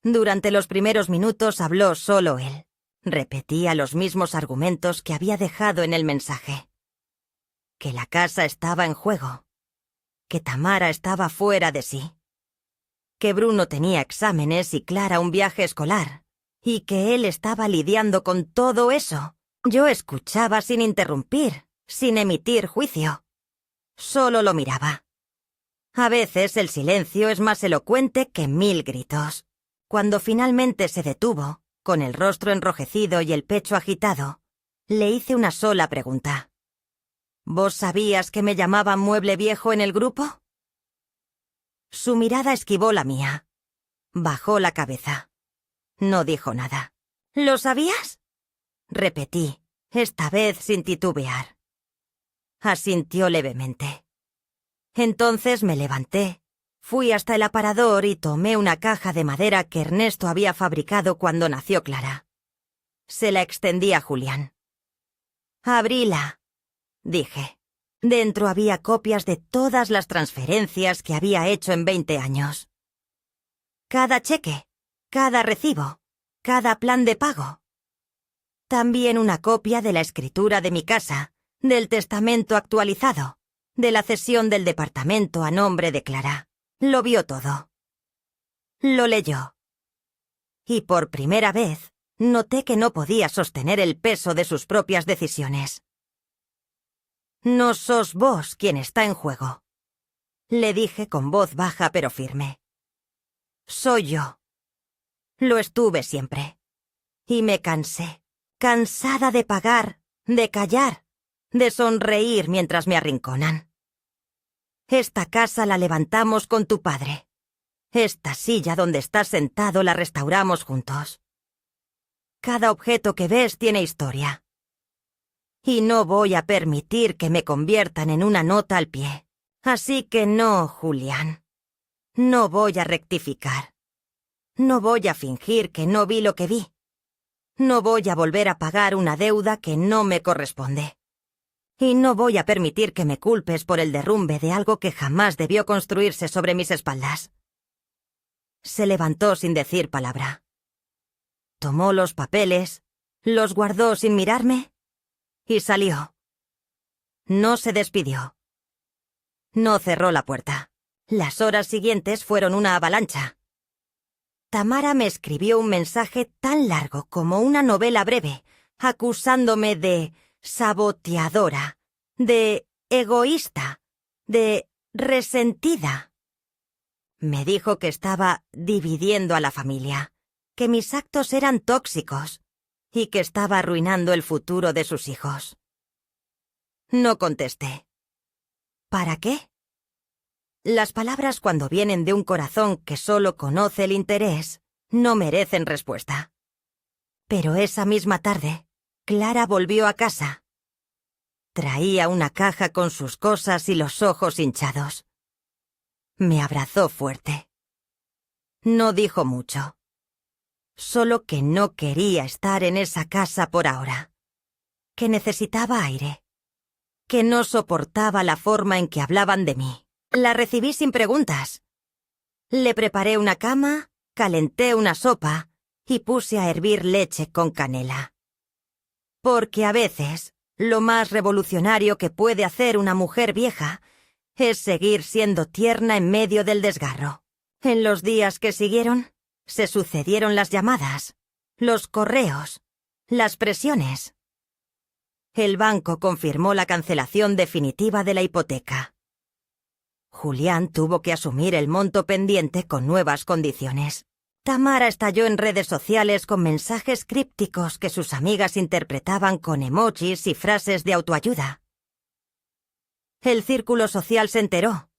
Durante los primeros minutos habló solo él. Repetía los mismos argumentos que había dejado en el mensaje. Que la casa estaba en juego. Que Tamara estaba fuera de sí. Que Bruno tenía exámenes y Clara un viaje escolar. Y que él estaba lidiando con todo eso. Yo escuchaba sin interrumpir, sin emitir juicio. Solo lo miraba. A veces el silencio es más elocuente que 1000 gritos. Cuando finalmente se detuvo, con el rostro enrojecido y el pecho agitado, le hice una sola pregunta. «¿Vos sabías que me llamaban mueble viejo en el grupo?» Su mirada esquivó la mía. Bajó la cabeza. No dijo nada. «¿Lo sabías?» Repetí, esta vez sin titubear. Asintió levemente. Entonces me levanté. Fui hasta el aparador y tomé una caja de madera que Ernesto había fabricado cuando nació Clara. Se la extendí a Julián. «Abríla», dije. Dentro había copias de todas las transferencias que había hecho en 20 años. Cada cheque, cada recibo, cada plan de pago. También una copia de la escritura de mi casa, del testamento actualizado, de la cesión del departamento a nombre de Clara. Lo vio todo. Lo leyó. Y por primera vez, noté que no podía sostener el peso de sus propias decisiones. «No sos vos quien está en juego», le dije con voz baja pero firme. «Soy yo. Lo estuve siempre. Y me cansé, cansada de pagar, de callar, de sonreír mientras me arrinconan. Esta casa la levantamos con tu padre. Esta silla donde estás sentado la restauramos juntos. Cada objeto que ves tiene historia. Y no voy a permitir que me conviertan en una nota al pie. Así que no, Julián. No voy a rectificar. No voy a fingir que no vi lo que vi. No voy a volver a pagar una deuda que no me corresponde. Y no voy a permitir que me culpes por el derrumbe de algo que jamás debió construirse sobre mis espaldas». Se levantó sin decir palabra. Tomó los papeles, los guardó sin mirarme y salió. No se despidió. No cerró la puerta. Las horas siguientes fueron una avalancha. Tamara me escribió un mensaje tan largo como una novela breve, acusándome de saboteadora, de egoísta, de resentida. Me dijo que estaba dividiendo a la familia, que mis actos eran tóxicos y que estaba arruinando el futuro de sus hijos. No contesté. ¿Para qué? Las palabras, cuando vienen de un corazón que solo conoce el interés, no merecen respuesta. Pero esa misma tarde, Clara volvió a casa. Traía una caja con sus cosas y los ojos hinchados. Me abrazó fuerte. No dijo mucho. Solo que no quería estar en esa casa por ahora. Que necesitaba aire. Que no soportaba la forma en que hablaban de mí. La recibí sin preguntas. Le preparé una cama, calenté una sopa y puse a hervir leche con canela. Porque a veces, lo más revolucionario que puede hacer una mujer vieja es seguir siendo tierna en medio del desgarro. En los días que siguieron, se sucedieron las llamadas, los correos, las presiones. El banco confirmó la cancelación definitiva de la hipoteca. Julián tuvo que asumir el monto pendiente con nuevas condiciones. Tamara estalló en redes sociales con mensajes crípticos que sus amigas interpretaban con emojis y frases de autoayuda. El círculo social se enteró.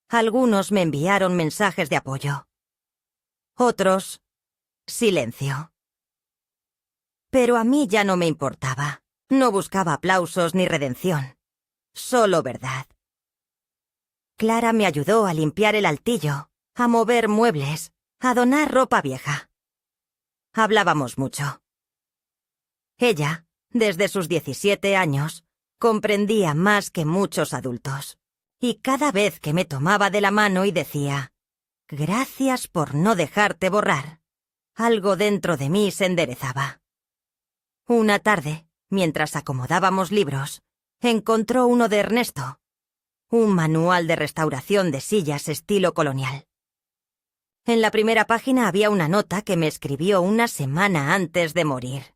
Algunos me enviaron mensajes de apoyo. Otros, silencio. Pero a mí ya no me importaba. No buscaba aplausos ni redención. Solo verdad. Clara me ayudó a limpiar el altillo, a mover muebles, a donar ropa vieja. Hablábamos mucho. Ella, desde sus 17 años, comprendía más que muchos adultos. Y cada vez que me tomaba de la mano y decía, «Gracias por no dejarte borrar», algo dentro de mí se enderezaba. Una tarde, mientras acomodábamos libros, encontró uno de Ernesto, un manual de restauración de sillas estilo colonial. En la primera página había una nota que me escribió una semana antes de morir.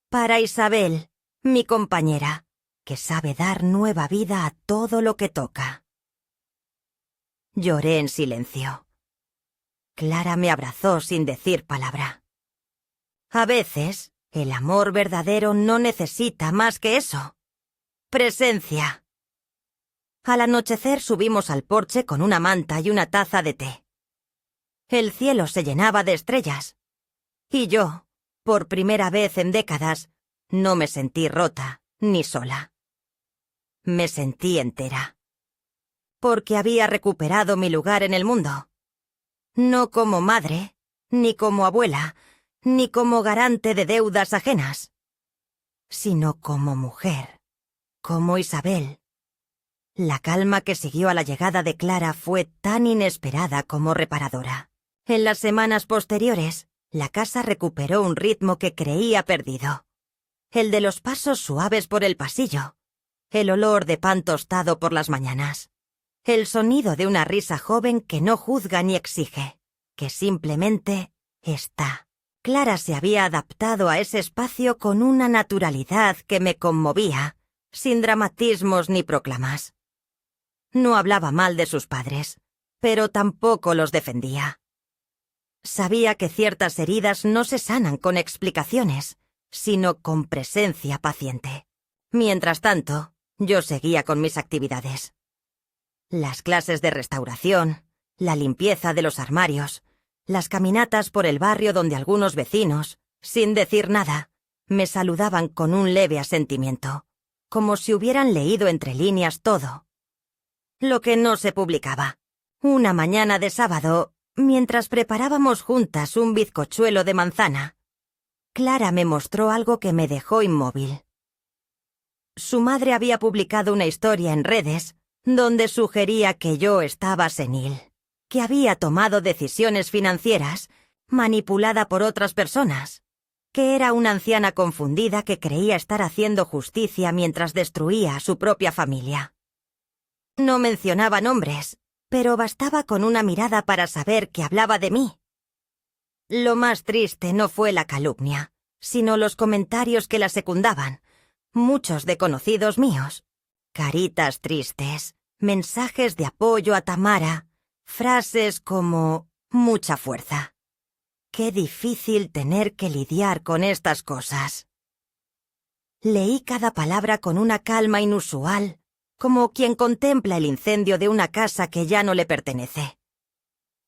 Para Isabel, mi compañera, que sabe dar nueva vida a todo lo que toca. Lloré en silencio. Clara me abrazó sin decir palabra. A veces, el amor verdadero no necesita más que eso. Presencia. Al anochecer subimos al porche con una manta y una taza de té. El cielo se llenaba de estrellas. Y yo, por primera vez en décadas, no me sentí rota ni sola. Me sentí entera. Porque había recuperado mi lugar en el mundo. No como madre, ni como abuela, ni como garante de deudas ajenas, sino como mujer, como Isabel. La calma que siguió a la llegada de Clara fue tan inesperada como reparadora. En las semanas posteriores, la casa recuperó un ritmo que creía perdido. El de los pasos suaves por el pasillo, el olor de pan tostado por las mañanas, el sonido de una risa joven que no juzga ni exige, que simplemente está. Clara se había adaptado a ese espacio con una naturalidad que me conmovía, sin dramatismos ni proclamas. No hablaba mal de sus padres, pero tampoco los defendía. Sabía que ciertas heridas no se sanan con explicaciones, sino con presencia paciente. Mientras tanto, yo seguía con mis actividades. Las clases de restauración, la limpieza de los armarios, las caminatas por el barrio donde algunos vecinos, sin decir nada, me saludaban con un leve asentimiento, como si hubieran leído entre líneas todo. Lo que no se publicaba. Una mañana de sábado, mientras preparábamos juntas un bizcochuelo de manzana, Clara me mostró algo que me dejó inmóvil. Su madre había publicado una historia en redes donde sugería que yo estaba senil, que había tomado decisiones financieras manipulada por otras personas, que era una anciana confundida que creía estar haciendo justicia mientras destruía a su propia familia. No mencionaba nombres, pero bastaba con una mirada para saber que hablaba de mí. Lo más triste no fue la calumnia, sino los comentarios que la secundaban, muchos de conocidos míos. Caritas tristes, mensajes de apoyo a Tamara, frases como mucha fuerza. Qué difícil tener que lidiar con estas cosas. Leí cada palabra con una calma inusual, como quien contempla el incendio de una casa que ya no le pertenece.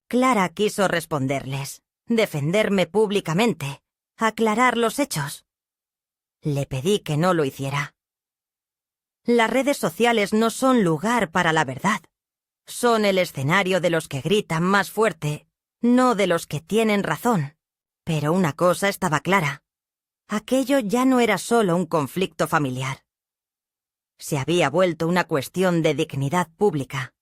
Clara quiso responderles, defenderme públicamente, aclarar los hechos. Le pedí que no lo hiciera. Las redes sociales no son lugar para la verdad. Son el escenario de los que gritan más fuerte, no de los que tienen razón. Pero una cosa estaba clara. Aquello ya no era solo un conflicto familiar. Se había vuelto una cuestión de dignidad pública.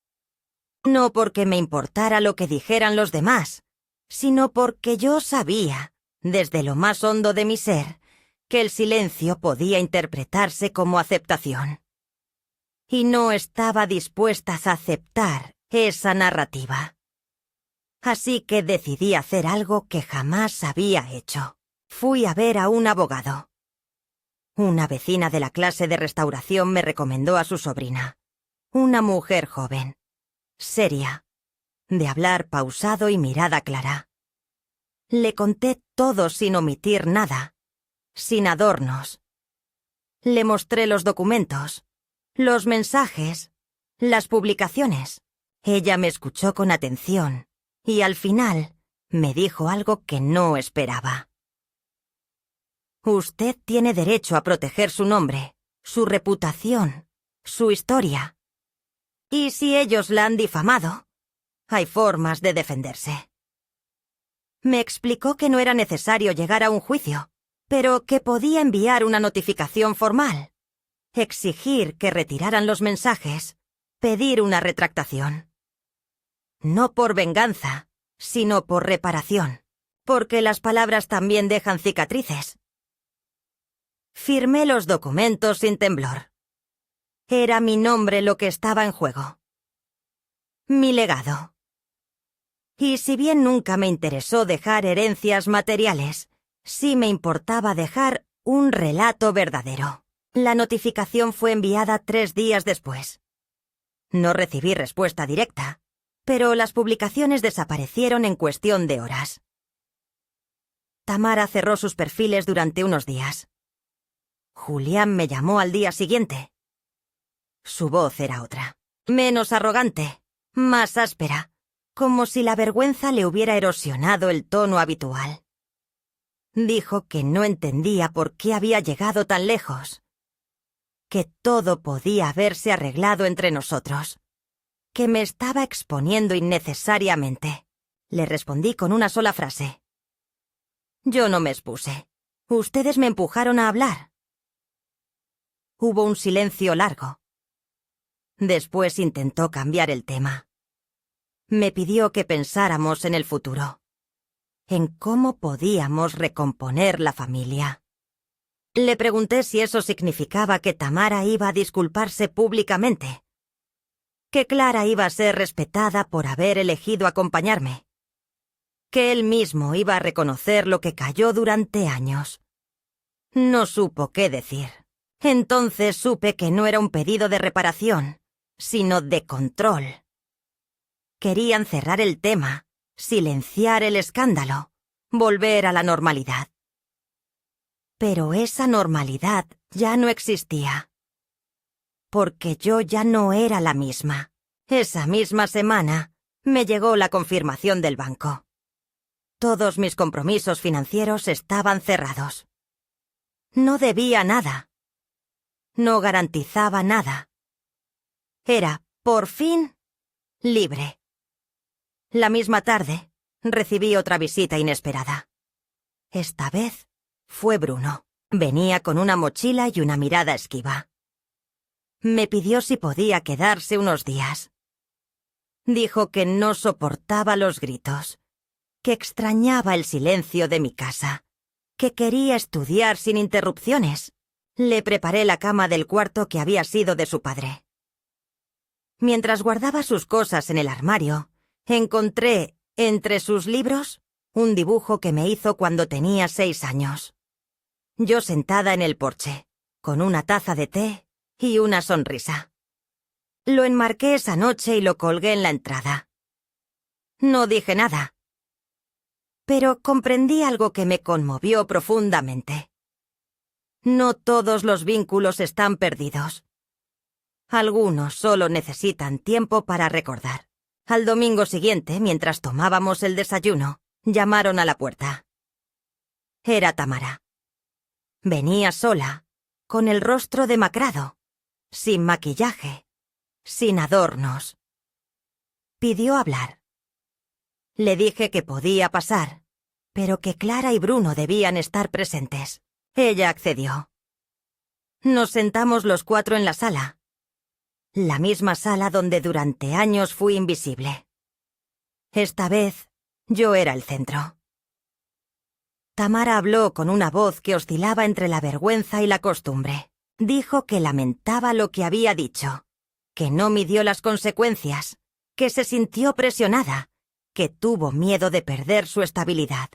No porque me importara lo que dijeran los demás, sino porque yo sabía, desde lo más hondo de mi ser, que el silencio podía interpretarse como aceptación. Y no estaba dispuesta a aceptar esa narrativa. Así que decidí hacer algo que jamás había hecho. Fui a ver a un abogado. Una vecina de la clase de restauración me recomendó a su sobrina. Una mujer joven, seria, de hablar pausado y mirada clara. Le conté todo sin omitir nada, sin adornos. Le mostré los documentos, los mensajes, las publicaciones. Ella me escuchó con atención y al final me dijo algo que no esperaba. Usted tiene derecho a proteger su nombre, su reputación, su historia. Y si ellos la han difamado, hay formas de defenderse. Me explicó que no era necesario llegar a un juicio, pero que podía enviar una notificación formal, exigir que retiraran los mensajes, pedir una retractación. No por venganza, sino por reparación, porque las palabras también dejan cicatrices. Firmé los documentos sin temblor. Era mi nombre lo que estaba en juego. Mi legado. Y si bien nunca me interesó dejar herencias materiales, sí me importaba dejar un relato verdadero. La notificación fue enviada 3 días después. No recibí respuesta directa, pero las publicaciones desaparecieron en cuestión de horas. Tamara cerró sus perfiles durante unos días. Julián me llamó al día siguiente. Su voz era otra, menos arrogante, más áspera, como si la vergüenza le hubiera erosionado el tono habitual. Dijo que no entendía por qué había llegado tan lejos, que todo podía haberse arreglado entre nosotros, que me estaba exponiendo innecesariamente. Le respondí con una sola frase. Yo no me expuse. Ustedes me empujaron a hablar. Hubo un silencio largo. Después intentó cambiar el tema. Me pidió que pensáramos en el futuro, en cómo podíamos recomponer la familia. Le pregunté si eso significaba que Tamara iba a disculparse públicamente, que Clara iba a ser respetada por haber elegido acompañarme, que él mismo iba a reconocer lo que cayó durante años. No supo qué decir. Entonces supe que no era un pedido de reparación, sino de control. Querían cerrar el tema, silenciar el escándalo, volver a la normalidad. Pero esa normalidad ya no existía. Porque yo ya no era la misma. Esa misma semana me llegó la confirmación del banco. Todos mis compromisos financieros estaban cerrados. No debía nada. No garantizaba nada. Era, por fin, libre. La misma tarde, recibí otra visita inesperada. Esta vez fue Bruno. Venía con una mochila y una mirada esquiva. Me pidió si podía quedarse unos días. Dijo que no soportaba los gritos, que extrañaba el silencio de mi casa, que quería estudiar sin interrupciones. Le preparé la cama del cuarto que había sido de su padre. Mientras guardaba sus cosas en el armario, encontré, entre sus libros, un dibujo que me hizo cuando tenía 6 años. Yo sentada en el porche, con una taza de té y una sonrisa. Lo enmarqué esa noche y lo colgué en la entrada. No dije nada. Pero comprendí algo que me conmovió profundamente. No todos los vínculos están perdidos. Algunos solo necesitan tiempo para recordar. Al domingo siguiente, mientras tomábamos el desayuno, llamaron a la puerta. Era Tamara. Venía sola, con el rostro demacrado, sin maquillaje, sin adornos. Pidió hablar. Le dije que podía pasar, pero que Clara y Bruno debían estar presentes. Ella accedió. Nos sentamos los 4 en la sala. La misma sala donde durante años fui invisible. Esta vez, yo era el centro. Tamara habló con una voz que oscilaba entre la vergüenza y la costumbre. Dijo que lamentaba lo que había dicho, que no midió las consecuencias, que se sintió presionada, que tuvo miedo de perder su estabilidad.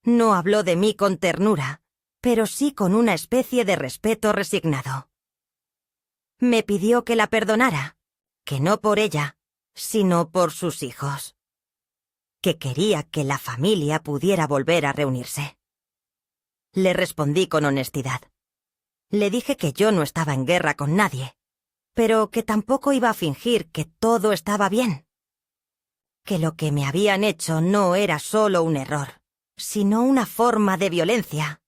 No habló de mí con ternura, pero sí con una especie de respeto resignado. Me pidió que la perdonara, que no por ella, sino por sus hijos. Que quería que la familia pudiera volver a reunirse. Le respondí con honestidad. Le dije que yo no estaba en guerra con nadie, pero que tampoco iba a fingir que todo estaba bien. Que lo que me habían hecho no era solo un error, sino una forma de violencia.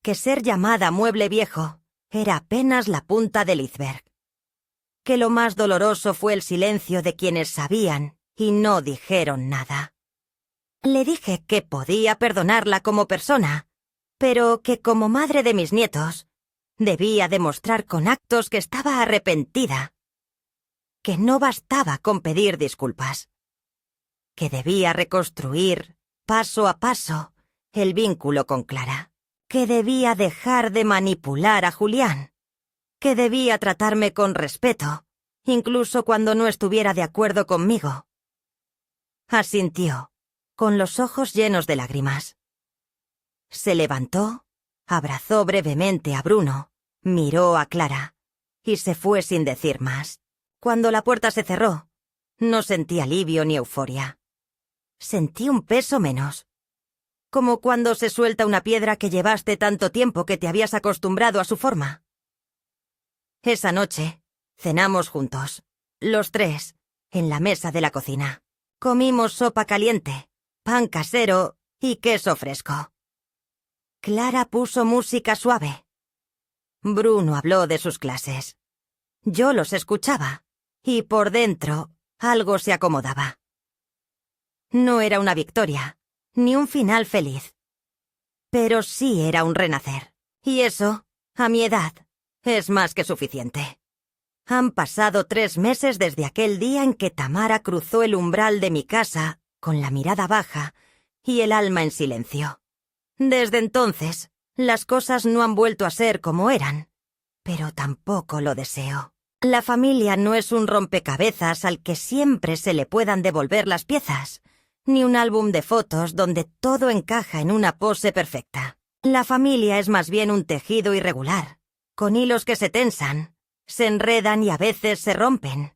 Que ser llamada mueble viejo era apenas la punta del iceberg. Que lo más doloroso fue el silencio de quienes sabían y no dijeron nada. Le dije que podía perdonarla como persona, pero que como madre de mis nietos, debía demostrar con actos que estaba arrepentida. Que no bastaba con pedir disculpas. Que debía reconstruir, paso a paso, el vínculo con Clara. Que debía dejar de manipular a Julián. Que debía tratarme con respeto, incluso cuando no estuviera de acuerdo conmigo. Asintió, con los ojos llenos de lágrimas. Se levantó, abrazó brevemente a Bruno, miró a Clara, y se fue sin decir más. Cuando la puerta se cerró, no sentí alivio ni euforia. Sentí un peso menos. Como cuando se suelta una piedra que llevaste tanto tiempo que te habías acostumbrado a su forma. Esa noche, cenamos juntos, los 3, en la mesa de la cocina. Comimos sopa caliente, pan casero y queso fresco. Clara puso música suave. Bruno habló de sus clases. Yo los escuchaba, y por dentro algo se acomodaba. No era una victoria, ni un final feliz. Pero sí era un renacer. Y eso, a mi edad, es más que suficiente. Han pasado 3 meses desde aquel día en que Tamara cruzó el umbral de mi casa, con la mirada baja y el alma en silencio. Desde entonces, las cosas no han vuelto a ser como eran, pero tampoco lo deseo. La familia no es un rompecabezas al que siempre se le puedan devolver las piezas, ni un álbum de fotos donde todo encaja en una pose perfecta. La familia es más bien un tejido irregular, con hilos que se tensan, se enredan y a veces se rompen,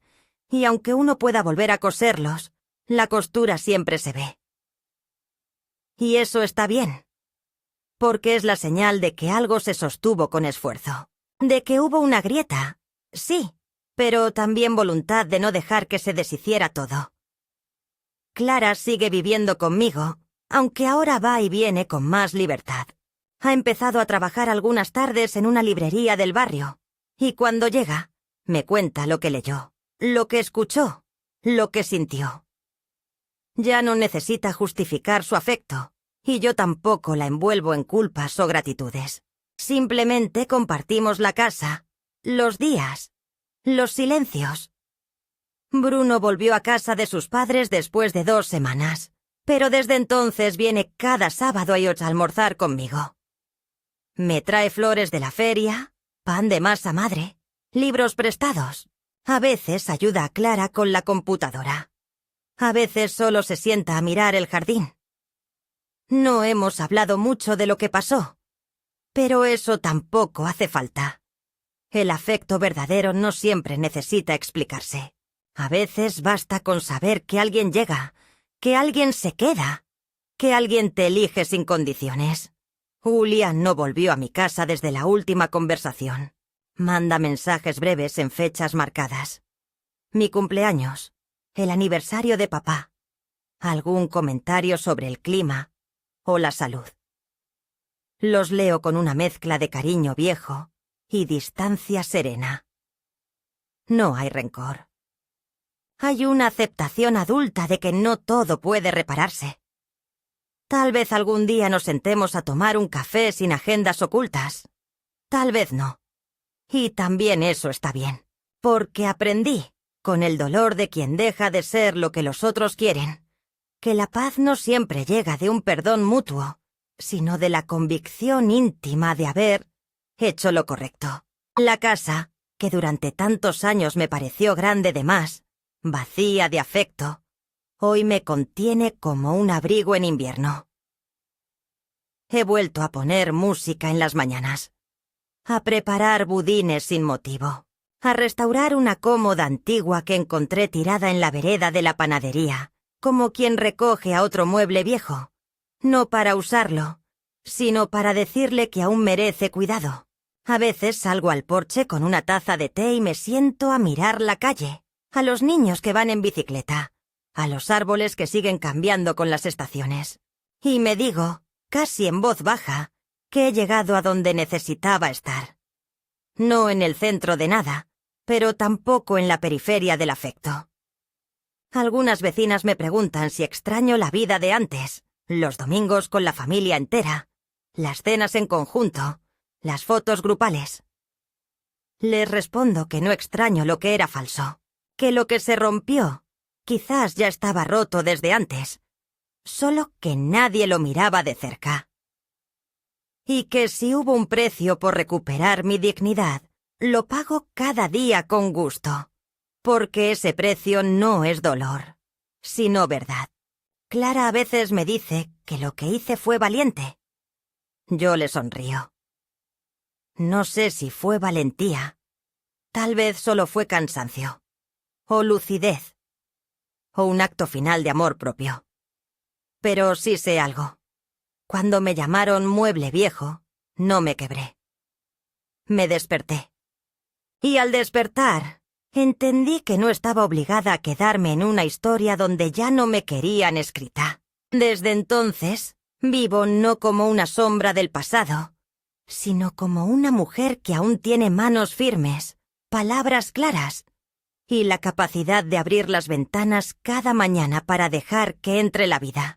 y aunque uno pueda volver a coserlos, la costura siempre se ve. Y eso está bien, porque es la señal de que algo se sostuvo con esfuerzo, de que hubo una grieta, sí, pero también voluntad de no dejar que se deshiciera todo. Clara sigue viviendo conmigo, aunque ahora va y viene con más libertad. Ha empezado a trabajar algunas tardes en una librería del barrio, y cuando llega, me cuenta lo que leyó, lo que escuchó, lo que sintió. Ya no necesita justificar su afecto, y yo tampoco la envuelvo en culpas o gratitudes. Simplemente compartimos la casa, los días, los silencios. Bruno volvió a casa de sus padres después de 2 semanas, pero desde entonces viene cada sábado a almorzar conmigo. Me trae flores de la feria, pan de masa madre, libros prestados. A veces ayuda a Clara con la computadora. A veces solo se sienta a mirar el jardín. No hemos hablado mucho de lo que pasó, pero eso tampoco hace falta. El afecto verdadero no siempre necesita explicarse. A veces basta con saber que alguien llega, que alguien se queda, que alguien te elige sin condiciones. Julia no volvió a mi casa desde la última conversación. Manda mensajes breves en fechas marcadas. Mi cumpleaños, el aniversario de papá, algún comentario sobre el clima o la salud. Los leo con una mezcla de cariño viejo y distancia serena. No hay rencor. Hay una aceptación adulta de que no todo puede repararse. Tal vez algún día nos sentemos a tomar un café sin agendas ocultas. Tal vez no. Y también eso está bien, porque aprendí, con el dolor de quien deja de ser lo que los otros quieren, que la paz no siempre llega de un perdón mutuo, sino de la convicción íntima de haber hecho lo correcto. La casa, que durante tantos años me pareció grande de más, vacía de afecto, hoy me contiene como un abrigo en invierno. He vuelto a poner música en las mañanas, a preparar budines sin motivo, a restaurar una cómoda antigua que encontré tirada en la vereda de la panadería, como quien recoge a otro mueble viejo, no para usarlo, sino para decirle que aún merece cuidado. A veces salgo al porche con una taza de té y me siento a mirar la calle, a los niños que van en bicicleta, a los árboles que siguen cambiando con las estaciones. Y me digo, casi en voz baja, que he llegado a donde necesitaba estar. No en el centro de nada, pero tampoco en la periferia del afecto. Algunas vecinas me preguntan si extraño la vida de antes, los domingos con la familia entera, las cenas en conjunto, las fotos grupales. Les respondo que no extraño lo que era falso, que lo que se rompió quizás ya estaba roto desde antes, solo que nadie lo miraba de cerca. Y que si hubo un precio por recuperar mi dignidad, lo pago cada día con gusto, porque ese precio no es dolor, sino verdad. Clara a veces me dice que lo que hice fue valiente. Yo le sonrío. No sé si fue valentía. Tal vez solo fue cansancio, o lucidez, o un acto final de amor propio. Pero sí sé algo. Cuando me llamaron mueble viejo, no me quebré. Me desperté. Y al despertar, entendí que no estaba obligada a quedarme en una historia donde ya no me querían escrita. Desde entonces, vivo no como una sombra del pasado, sino como una mujer que aún tiene manos firmes, palabras claras, y la capacidad de abrir las ventanas cada mañana para dejar que entre la vida.